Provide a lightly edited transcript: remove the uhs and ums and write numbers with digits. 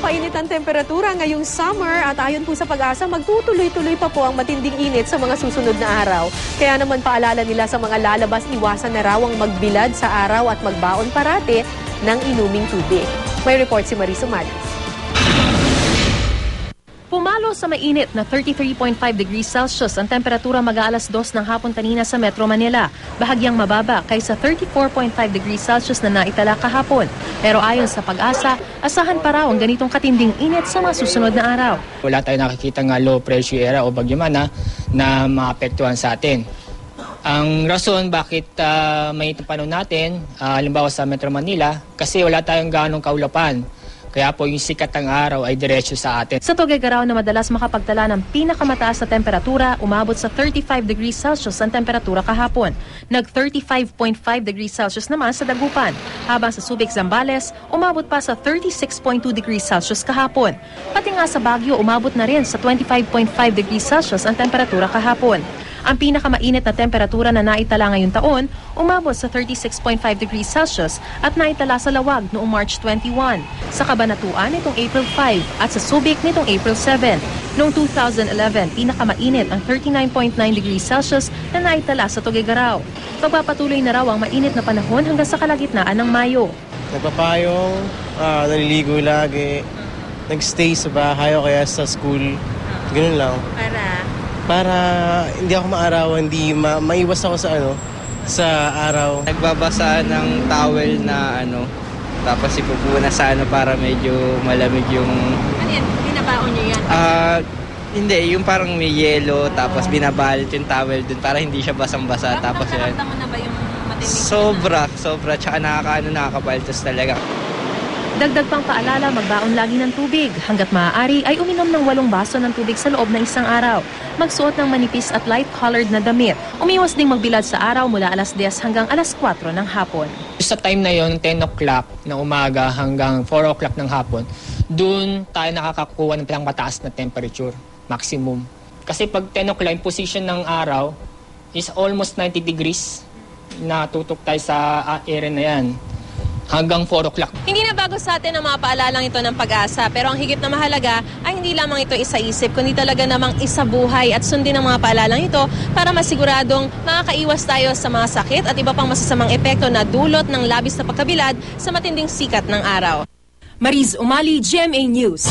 Napapainit ang temperatura ngayong summer at ayon po sa Pag-asa, magtutuloy-tuloy pa po ang matinding init sa mga susunod na araw. Kaya naman paalala nila sa mga lalabas, iwasan na raw ang magbilad sa araw at magbaon parate ng inuming tubig. May report si Maris Umalis. Pumalo sa mainit na 33.5 degrees Celsius ang temperatura mag-aalas 2 ng hapon kanina sa Metro Manila. Bahagyang mababa kaysa 34.5 degrees Celsius na naitala kahapon. Pero ayon sa Pag-asa, asahan pa raw ang ganitong katinding init sa mga susunod na araw. Wala tayong nakikita nga low pressure area o bagyo man na maapektuhan sa atin. Ang rason bakit may panahon natin, halimbawa sa Metro Manila, kasi wala tayong ganong kaulapan. Kaya po yung sikat ng araw ay diretso sa atin. Sa Tuguegarao na madalas makapagtala ng pinakamataas na temperatura, umabot sa 35 degrees Celsius ang temperatura kahapon. Nag-35.5 degrees Celsius naman sa Dagupan. Habang sa Subic, Zambales, umabot pa sa 36.2 degrees Celsius kahapon. Pati nga sa Baguio, umabot na rin sa 25.5 degrees Celsius ang temperatura kahapon. Ang pinakamainit na temperatura na naitala ngayong taon, umabot sa 36.5 degrees Celsius at naitala sa Lawag noong March 21, sa Cabanatuan nitong April 5 at sa Subic nitong April 7. Noong 2011, pinakamainit ang 39.9 degrees Celsius na naitala sa Tuguegarao. Pagpapatuloy na raw ang mainit na panahon hanggang sa kalagitnaan ng Mayo. Nagpapayong, naliligo lagi, nagstay sa bahay o kaya sa school. Ganun lang. Para hindi ako maarawan, maiwas ako sa araw. Nagbabasa ng towel na tapos ipupuna sa para medyo malamig yung... Ano yan? Binabaon niyo yan? Hindi, yung parang may yelo tapos binabalot yung towel dun para hindi siya basang-basa. Tapos yan. Nakaramdaman na ba yung matinding? Sobra. Tsaka nakakapaltos talaga. Dagdag pang paalala, magbaon lagi ng tubig. Hanggat maaari ay uminom ng 8 baso ng tubig sa loob ng isang araw. Magsuot ng manipis at light-colored na damit. Umiwas ding magbilad sa araw mula alas 10 hanggang alas 4 ng hapon. Sa time na yon, 10 o'clock ng umaga hanggang 4 o'clock ng hapon, doon tayo nakakakuha ng pinakamataas na temperature, maximum. Kasi pag 10 o'clock, yung position ng araw is almost 90 degrees na tutok tayo sa area na yan. Hanggang 4 o'clock. Hindi na bago sa atin ang mga paalalang ito ng Pag-asa, pero ang higit na mahalaga ay hindi lamang ito isa-isip, kundi talaga namang isabuhay at sundin ang mga paalalang ito para masiguradong makakaiwas tayo sa mga sakit at iba pang masasamang epekto na dulot ng labis na pagkabilad sa matinding sikat ng araw. Maris Umali, GMA News.